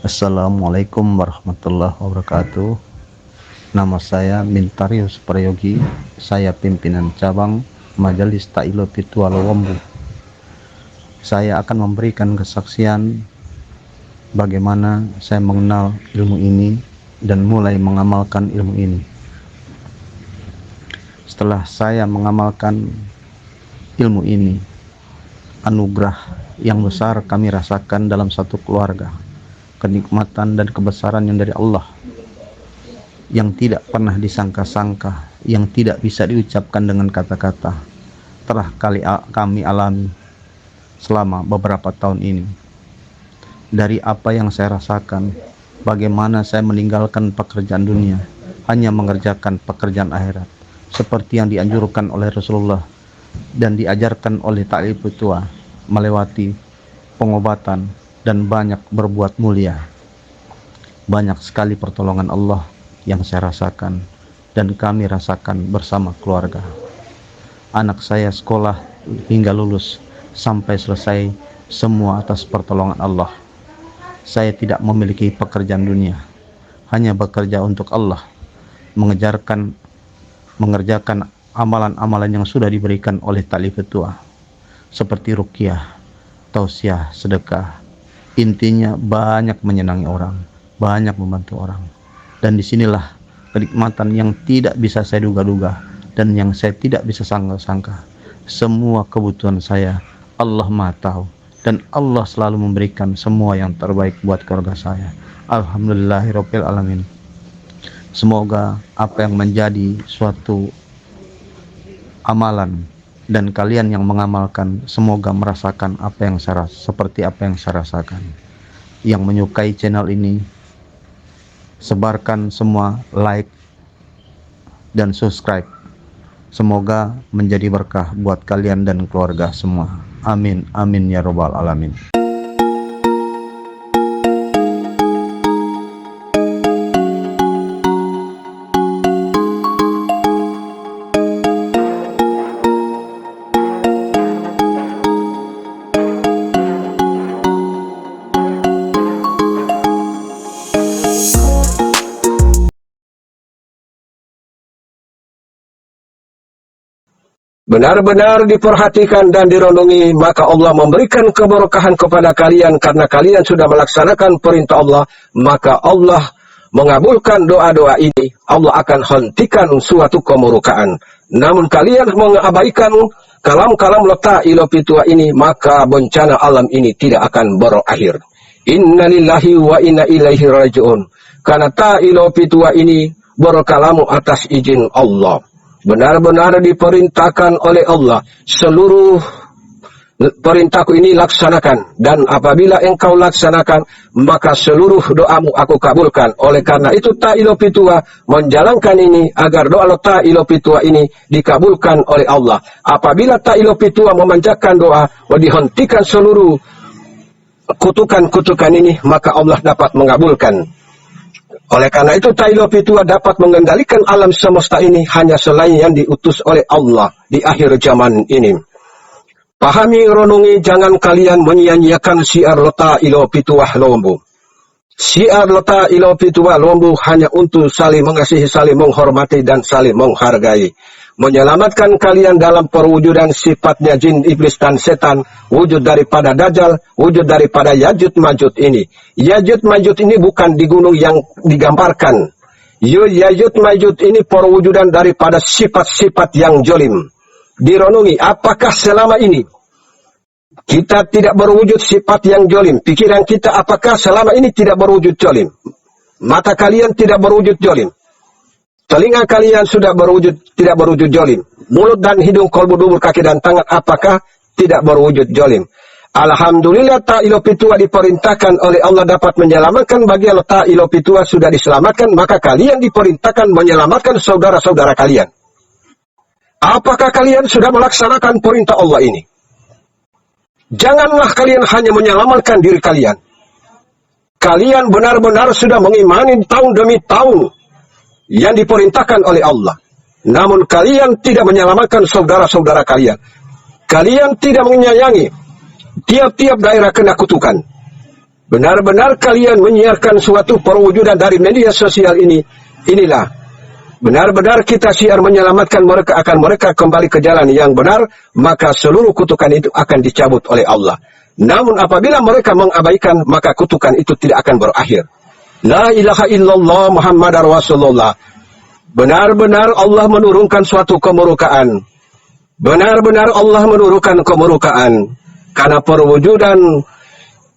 Assalamualaikum warahmatullahi wabarakatuh. Nama saya Mintarius Prayogi. Saya pimpinan cabang Majelis Ta'ilo Pitua Lowombu. Saya akan memberikan kesaksian bagaimana saya mengenal ilmu ini dan mulai mengamalkan ilmu ini. Setelah saya mengamalkan ilmu ini, anugerah yang besar kami rasakan dalam satu keluarga. Kenikmatan dan kebesaran yang dari Allah, yang tidak pernah disangka-sangka, yang tidak bisa diucapkan dengan kata-kata, telah kami alami selama beberapa tahun ini. Dari apa yang saya rasakan, bagaimana saya meninggalkan pekerjaan dunia, hanya mengerjakan pekerjaan akhirat, seperti yang dianjurkan oleh Rasulullah dan diajarkan oleh Ta'lim Pitua, melewati pengobatan dan banyak berbuat mulia. Banyak sekali pertolongan Allah yang saya rasakan dan kami rasakan bersama keluarga. Anak saya sekolah hingga lulus sampai selesai, semua atas pertolongan Allah. Saya tidak memiliki pekerjaan dunia, hanya bekerja untuk Allah, mengerjakan amalan-amalan yang sudah diberikan oleh Ta'lim Pitua, seperti ruqyah, tausiah, sedekah. Intinya banyak menyenangi orang, banyak membantu orang. Dan disinilah kenikmatan yang tidak bisa saya duga-duga dan yang saya tidak bisa sangka-sangka. Semua kebutuhan saya Allah Maha tahu, dan Allah selalu memberikan semua yang terbaik buat keluarga saya. Alhamdulillahirabbil alamin. Semoga apa yang menjadi suatu amalan dan kalian yang mengamalkan, semoga merasakan seperti apa yang saya rasakan. Yang menyukai channel ini, sebarkan semua, like dan subscribe. Semoga menjadi berkah buat kalian dan keluarga semua. Amin, amin ya robbal alamin. Benar-benar diperhatikan dan direnungi, maka Allah memberikan keberkahan kepada kalian karena kalian sudah melaksanakan perintah Allah, maka Allah mengabulkan doa-doa ini. Allah akan hentikan suatu kemurkaan. Namun kalian mengabaikan kalam-kalam Ta'lim Pitua ini, maka bencana alam ini tidak akan berakhir. Innalillahi wa inna ilaihi raji'un. Karena Ta'lim Pitua ini berkalamu atas izin Allah. Benar-benar diperintahkan oleh Allah, seluruh perintahku ini laksanakan, dan apabila engkau laksanakan, maka seluruh doamu aku kabulkan. Oleh karena itu Ta'lim Pitua menjalankan ini agar doa Ta'lim Pitua ini dikabulkan oleh Allah. Apabila Ta'lim Pitua memanjatkan doa, dihentikan seluruh kutukan-kutukan ini, maka Allah dapat mengabulkan. Oleh karena itu Ta'lim Pitua dapat mengendalikan alam semesta ini hanya selain yang diutus oleh Allah di akhir zaman ini. Pahami, renungi, jangan kalian menyia-nyiakan syiar Ta'lim Pitua Lowombu. Syiar Ta'lim Pitua Lowombu hanya untuk saling mengasihi, saling menghormati, dan saling menghargai. Menyelamatkan kalian dalam perwujudan sifatnya jin, iblis, dan setan, wujud daripada Dajjal, wujud daripada Yajud Majud ini. Yajud Majud ini bukan di gunung yang digambarkan. Yajud Majud ini perwujudan daripada sifat-sifat yang jolim. Direnungi, apakah selama ini kita tidak berwujud sifat yang jolim? Pikiran kita apakah selama ini tidak berwujud jolim? Mata kalian tidak berwujud jolim? Telinga kalian sudah tidak berwujud jolim? Mulut dan hidung, kolbu, dubur, kaki, dan tangan apakah tidak berwujud jolim? Alhamdulillah Ta'lim Pitua diperintahkan oleh Allah dapat menyelamatkan. Bagi Allah Ta'lim Pitua sudah diselamatkan, maka kalian diperintahkan menyelamatkan saudara-saudara kalian. Apakah kalian sudah melaksanakan perintah Allah ini? Janganlah kalian hanya menyelamatkan diri kalian. Kalian benar-benar sudah mengimani tahun demi tahun yang diperintahkan oleh Allah. Namun kalian tidak menyelamatkan saudara-saudara kalian. Kalian tidak menyayangi. Tiap-tiap daerah kena kutukan. benar-benar kalian menyiarkan suatu perwujudan dari media sosial ini, inilah benar-benar kita siar menyelamatkan mereka, akan mereka kembali ke jalan yang benar, maka seluruh kutukan itu akan dicabut oleh Allah. Namun apabila mereka mengabaikan, maka kutukan itu tidak akan berakhir. La ilaha illallah Muhammadar Rasulullah. Benar-benar Allah menurunkan suatu kemurkaan. Benar-benar Allah menurunkan kemurkaan. Karena perwujudan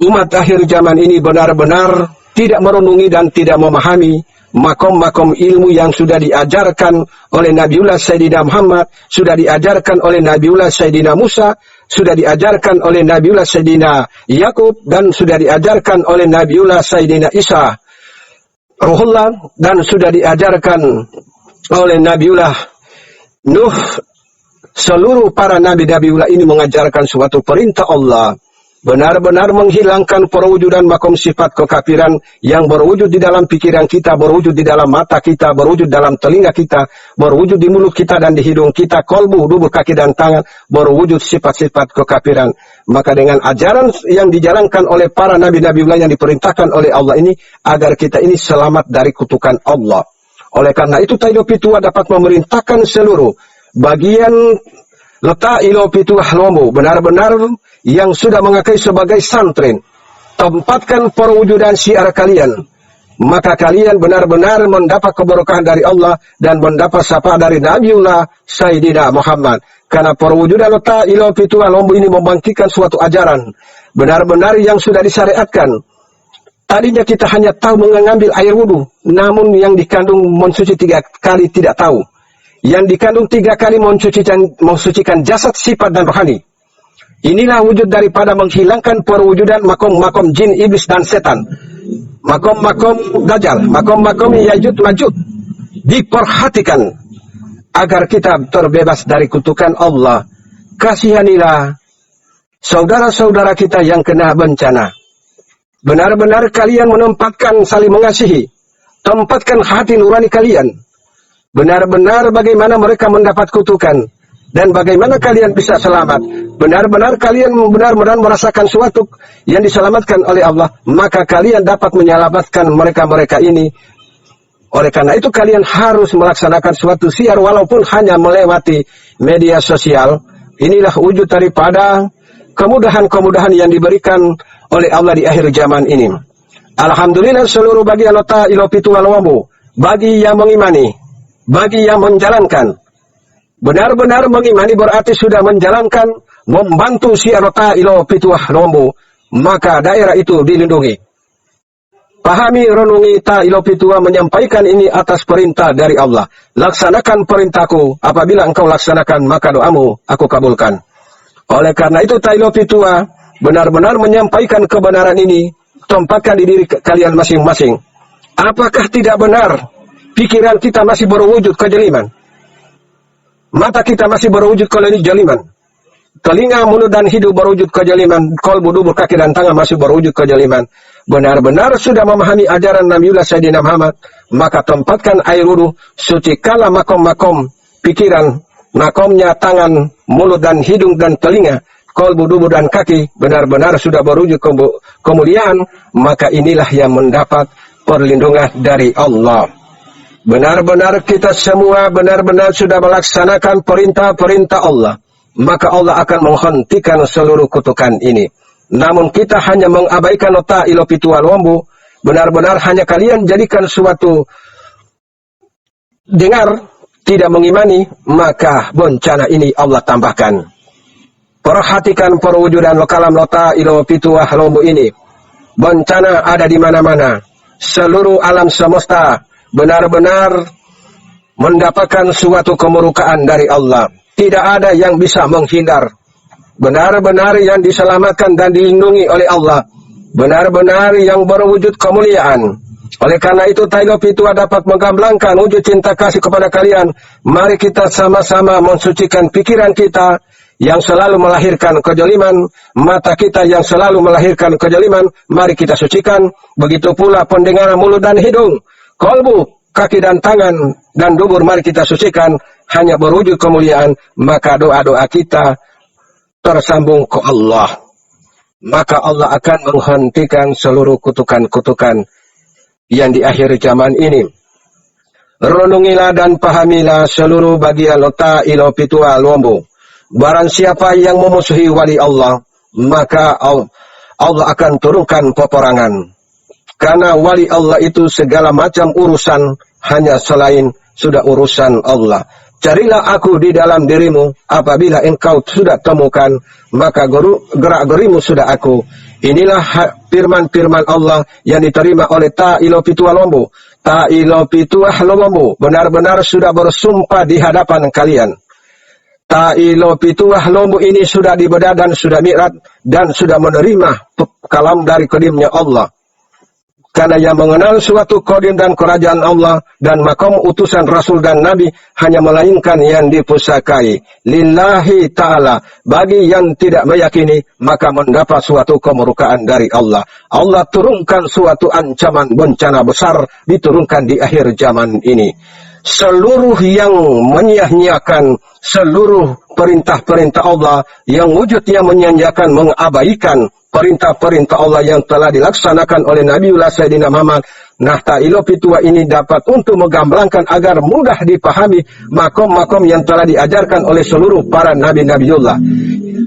umat akhir zaman ini benar-benar tidak merenungi dan tidak memahami makom-makom ilmu yang sudah diajarkan oleh Nabiullah Sayyidina Muhammad, sudah diajarkan oleh Nabiullah Sayyidina Musa, sudah diajarkan oleh Nabiullah Sayyidina Yakub, dan sudah diajarkan oleh Nabiullah Sayyidina Isa Ruhullah, dan sudah diajarkan oleh Nabiullah Nuh. Seluruh para nabi-nabiullah ini mengajarkan suatu perintah Allah, benar-benar menghilangkan perwujudan makom sifat kekafiran yang berwujud di dalam pikiran kita, berwujud di dalam mata kita, berwujud dalam telinga kita, berwujud di mulut kita dan di hidung kita, kolbu, dubur, kaki dan tangan, berwujud sifat-sifat kekafiran. Maka dengan ajaran yang dijalankan oleh para nabi-nabiullah yang diperintahkan oleh Allah ini, agar kita ini selamat dari kutukan Allah. Oleh karena itu Taido Pitua dapat memerintahkan seluruh bagian letak ilo pituah lomo, benar-benar yang sudah mengakai sebagai santren, tempatkan perwujudan syiar kalian, maka kalian benar-benar mendapat keberkahan dari Allah dan mendapat syafaat dari Nabiullah Sayyidina Muhammad. Karena perwujudan letak ilo pituah lomo ini membangkitkan suatu ajaran benar-benar yang sudah disyariatkan. Tadinya kita hanya tahu mengambil air wudhu, namun yang dikandung mensuci 3 kali tidak tahu. Yang dikandung 3 kali mensucikan jasad, sifat, dan rohani. Inilah wujud daripada menghilangkan perwujudan makom-makom jin, iblis, dan setan. Makom-makom dajjal, makom-makom Yajud Majud. Diperhatikan agar kita terbebas dari kutukan Allah. Kasihanilah saudara-saudara kita yang kena bencana. Benar-benar kalian menempatkan saling mengasihi. Tempatkan hati nurani kalian. Benar-benar bagaimana mereka mendapat kutukan dan bagaimana kalian bisa selamat. Benar-benar kalian benar-benar merasakan suatu yang diselamatkan oleh Allah, maka kalian dapat menyelamatkan mereka-mereka ini. Oleh karena itu kalian harus melaksanakan suatu siar walaupun hanya melewati media sosial. Inilah wujud daripada kemudahan-kemudahan yang diberikan oleh Allah di akhir zaman ini. Alhamdulillah seluruh bagian lota ilo pitu wal wambu, bagi yang mengimani, bagi yang menjalankan, benar-benar mengimani berarti sudah menjalankan, membantu siarota ilo pituah lombu, maka daerah itu dilindungi. Pahami, renungi, ta ilo pitua menyampaikan ini atas perintah dari Allah. Laksanakan perintahku, apabila engkau laksanakan maka doamu aku kabulkan. Oleh karena itu ta ilo pitua benar-benar menyampaikan kebenaran ini, tempatkan di diri kalian masing-masing. Apakah tidak benar pikiran kita masih berwujud kejeliman? Mata kita masih berwujud kejeliman. Telinga, mulut, dan hidung berwujud kejeliman. Kolbu, dubur, kaki, dan tangan masih berwujud kejeliman. Benar-benar sudah memahami ajaran Nabiullah Sayyidina Muhammad, maka tempatkan air wudhu, sucikanlah makom-makom pikiran, makomnya tangan, mulut, dan hidung, dan telinga, kolbu, dubur, dan kaki, benar-benar sudah berwujud kemuliaan, maka inilah yang mendapat perlindungan dari Allah. Benar-benar kita semua benar-benar sudah melaksanakan perintah-perintah Allah, maka Allah akan menghentikan seluruh kutukan ini. Namun kita hanya mengabaikan nota ilo pitual wambu, benar-benar hanya kalian jadikan suatu dengar, tidak mengimani, maka bencana ini Allah tambahkan. Perhatikan perwujudan lokalam nota ilo pituah wambu ini. Bencana ada di mana-mana. Seluruh alam semesta benar-benar mendapatkan suatu kemurkaan dari Allah. Tidak ada yang bisa menghindar. Benar-benar yang diselamatkan dan dilindungi oleh Allah. Benar-benar yang berwujud kemuliaan. Oleh karena itu Tailo Pitua dapat menggamblangkan wujud cinta kasih kepada kalian. Mari kita sama-sama mensucikan pikiran kita yang selalu melahirkan kejoliman, mata kita yang selalu melahirkan kejoliman, mari kita sucikan. Begitu pula pendengaran mulut dan hidung, kolbu, kaki dan tangan, dan dubur mari kita sucikan, hanya berwujud kemuliaan, maka doa-doa kita tersambung ke Allah. maka Allah akan menghentikan seluruh kutukan-kutukan yang di akhir zaman ini. Renungilah dan pahamilah seluruh bagian lota ilo pitua lombo. Barang siapa yang memusuhi wali Allah, maka Allah akan turunkan peperangan. Karena wali Allah itu segala macam urusan hanya selain sudah urusan Allah. Carilah aku di dalam dirimu, apabila engkau sudah temukan, maka gerak-gerimu sudah aku. Inilah firman-firman Allah yang diterima oleh Ta'ilo Pitua Lombo. Ta'ilo Pitua Lombo benar-benar sudah bersumpah di hadapan kalian. Ta'ilo Pitua Lombo ini sudah dibedah dan sudah mi'raj dan sudah menerima kalam dari kodimnya Allah. Karena yang mengenal suatu kodim dan kerajaan Allah dan makom utusan Rasul dan Nabi hanya melainkan yang dipusakai. Lillahi ta'ala. Bagi yang tidak meyakini, maka mendapat suatu kemurkaan dari Allah. Allah turunkan suatu ancaman bencana besar diturunkan di akhir zaman ini. Seluruh yang menyia-nyiakan seluruh perintah-perintah Allah, yang wujudnya menyanyiakan, mengabaikan perintah-perintah Allah yang telah dilaksanakan oleh Nabiullah Sayyidina Muhammad. Nah, Ta'ilo Pitua ini dapat untuk menggamblangkan agar mudah dipahami makom-makom yang telah diajarkan oleh seluruh para Nabi-Nabiullah.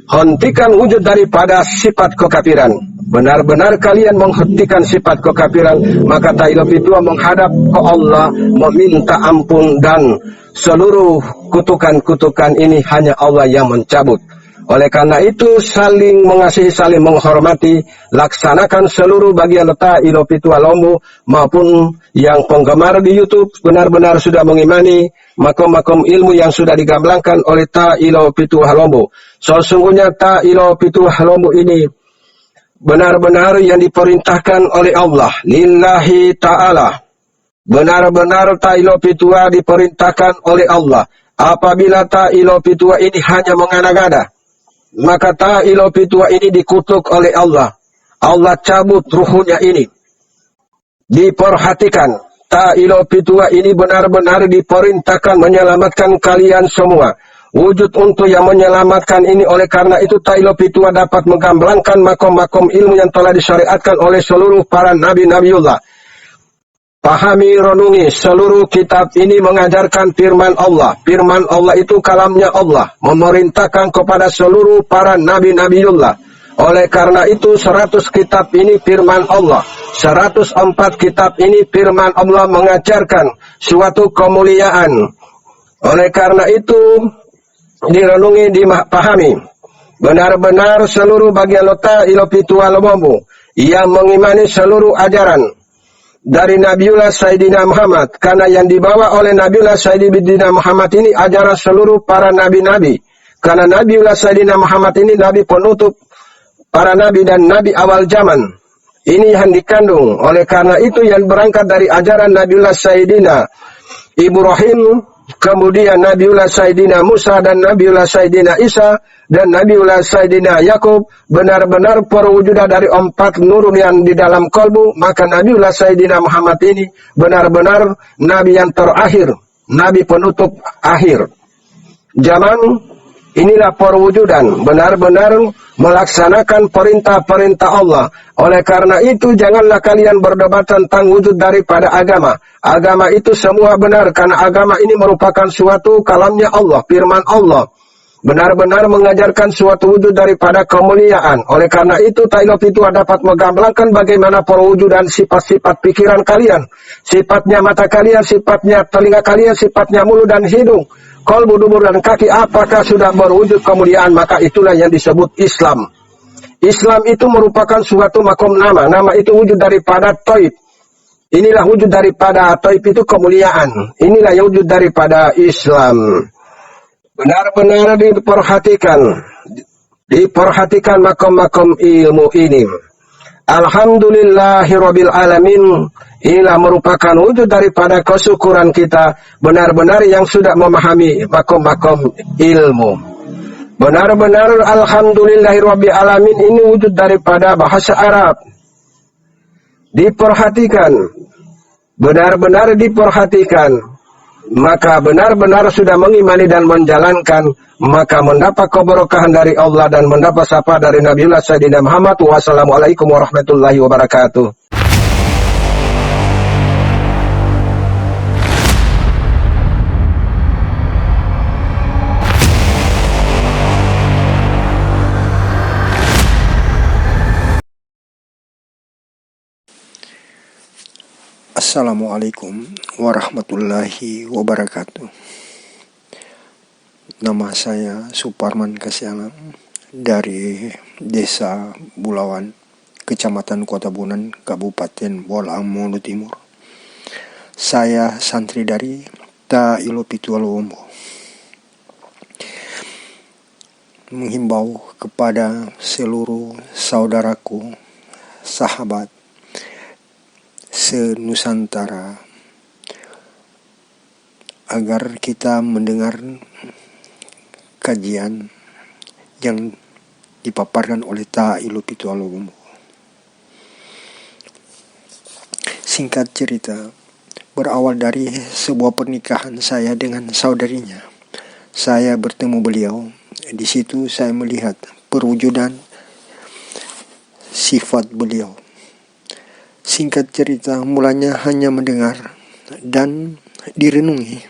Hentikan wujud daripada sifat kekafiran. Benar-benar kalian menghentikan sifat kekafiran, maka Ta'ilo Pitua menghadap ke Allah, meminta ampun, dan seluruh kutukan-kutukan ini hanya Allah yang mencabut. Oleh karena itu, saling mengasihi, saling menghormati, laksanakan seluruh bagian Ta'ilo Pitua Lombo maupun yang penggemar di YouTube benar-benar sudah mengimani makom-makom ilmu yang sudah digamblangkan oleh Ta'ilo Pitua Lombo. Sesungguhnya Ta'ilo Pitua Lombo ini benar-benar yang diperintahkan oleh Allah. Lillahi ta'ala. Benar-benar Ta'ilo Pitua diperintahkan oleh Allah. Apabila Ta'ilo Pitua ini hanya mengada-ngada, maka Ta'ilo Pitua ini dikutuk oleh Allah. Allah cabut ruhnya ini. Diperhatikan, Ta'ilo Pitua ini benar-benar diperintahkan menyelamatkan kalian semua. Wujud untuk yang menyelamatkan ini. Oleh karena itu Ta'ilo Pitua dapat menggamblangkan makom-makom ilmu yang telah disyariatkan oleh seluruh para Nabi-Nabiullah. Pahami, renungi, seluruh kitab ini mengajarkan firman Allah. Firman Allah itu kalamnya Allah, memerintahkan kepada seluruh para Nabi-Nabiullah. Oleh karena itu 100 kitab ini firman Allah. 104 kitab ini firman Allah mengajarkan suatu kemuliaan. Oleh karena itu direnungi, dipahami. Benar-benar seluruh bagian Ta'ilo Pitua Lombo yang mengimani seluruh ajaran dari Nabiullah Sayyidina Muhammad, karena yang dibawa oleh Nabiullah Sayyidina Muhammad ini ajaran seluruh para nabi-nabi. Karena Nabiullah Sayyidina Muhammad ini nabi penutup para nabi dan nabi awal zaman. Ini yang dikandung. Oleh karena itu yang berangkat dari ajaran Nabiullah Sayyidina Ibrahim, kemudian Nabiullah Sayyidina Musa dan Nabiullah Sayyidina Isa dan Nabiullah Sayyidina Yakub, benar-benar perwujudan dari 4 nur yang di dalam kalbu. Maka Nabiullah Sayyidina Muhammad ini benar-benar nabi yang terakhir, nabi penutup akhir zaman. Inilah perwujudan, benar-benar melaksanakan perintah-perintah Allah. Oleh karena itu janganlah kalian berdebat tentang wujud daripada agama. Agama itu semua benar, karena agama ini merupakan suatu kalamnya Allah, firman Allah. Benar-benar mengajarkan suatu wujud daripada kemuliaan. Oleh karena itu Ta'ilo Pitua dapat menggamblangkan bagaimana perwujudan sifat-sifat pikiran kalian, sifatnya mata kalian, sifatnya telinga kalian, sifatnya mulut dan hidung, kalbu, dubur dan kaki, apakah sudah berwujud kemuliaan, maka itulah yang disebut Islam. Islam itu merupakan suatu makom nama. Nama itu wujud daripada Taib. Inilah wujud daripada Taib itu kemuliaan. Inilah yang wujud daripada Islam. Benar-benar diperhatikan makom-makom ilmu ini. Alhamdulillahirabbil alamin. Inilah merupakan wujud daripada kesyukuran kita, benar-benar yang sudah memahami makom-makom ilmu. Benar-benar alhamdulillahirabbil alamin ini wujud daripada bahasa Arab. Diperhatikan, benar-benar diperhatikan. maka benar-benar sudah mengimani dan menjalankan, maka mendapat keberkahan dari Allah dan mendapat syafaat dari Nabiullah Sayyidina Muhammad. Wassalamualaikum warahmatullahi wabarakatuh. Assalamualaikum warahmatullahi wabarakatuh. Nama saya Suparman Kasialang dari Desa Bulawan, Kecamatan Kota Bunan, Kabupaten Bolang, Molo Timur. Saya santri dari Tailo Pitualombo. Menghimbau kepada seluruh saudaraku, sahabat se-Nusantara agar kita mendengar kajian yang dipaparkan oleh Tailo Pitualombo. Singkat cerita, berawal dari sebuah pernikahan saya dengan saudarinya. Saya bertemu beliau. Di situ saya melihat perwujudan sifat beliau. Singkat cerita, mulanya hanya mendengar dan direnungi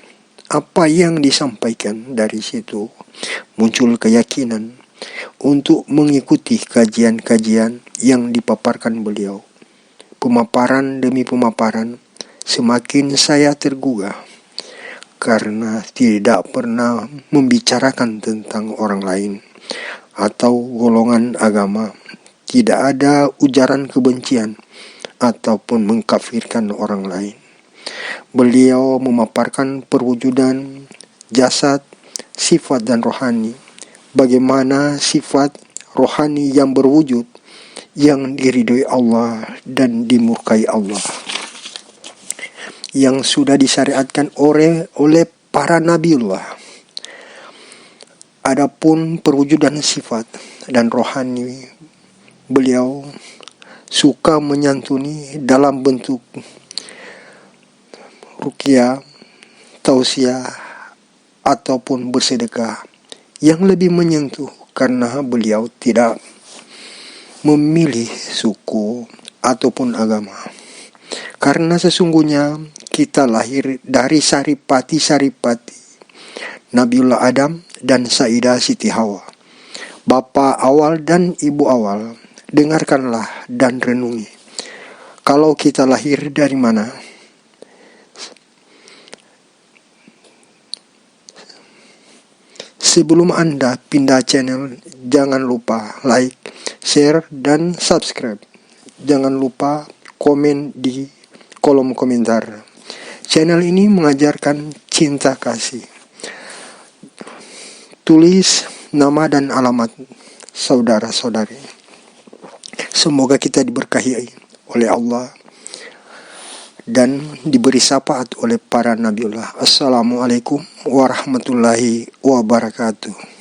apa yang disampaikan. Dari situ muncul keyakinan untuk mengikuti kajian-kajian yang dipaparkan beliau. Pemaparan demi pemaparan, semakin saya tergugah karena tidak pernah membicarakan tentang orang lain atau golongan agama. Tidak ada ujaran kebencian ataupun mengkafirkan orang lain. Beliau memaparkan perwujudan jasad, sifat dan rohani. Bagaimana sifat rohani yang berwujud, yang diridhoi Allah dan dimurkai Allah, yang sudah disyariatkan oleh para nabiullah. Adapun perwujudan sifat dan rohani, beliau suka menyantuni dalam bentuk ruqyah, tausiah, ataupun bersedekah yang lebih menyentuh karena beliau tidak memilih suku ataupun agama. Karena sesungguhnya kita lahir dari saripati-saripati Nabiullah Adam dan Sayyidah Siti Hawa, bapa awal dan ibu awal. Dengarkanlah dan renungi. Kalau kita lahir dari mana? Sebelum Anda pindah channel, jangan lupa like, share, dan subscribe. Jangan lupa komen di kolom komentar. Channel ini mengajarkan cinta kasih. Tulis nama dan alamat saudara-saudari. Semoga kita diberkahi oleh Allah dan diberi syafaat oleh para nabiullah. Assalamualaikum warahmatullahi wabarakatuh.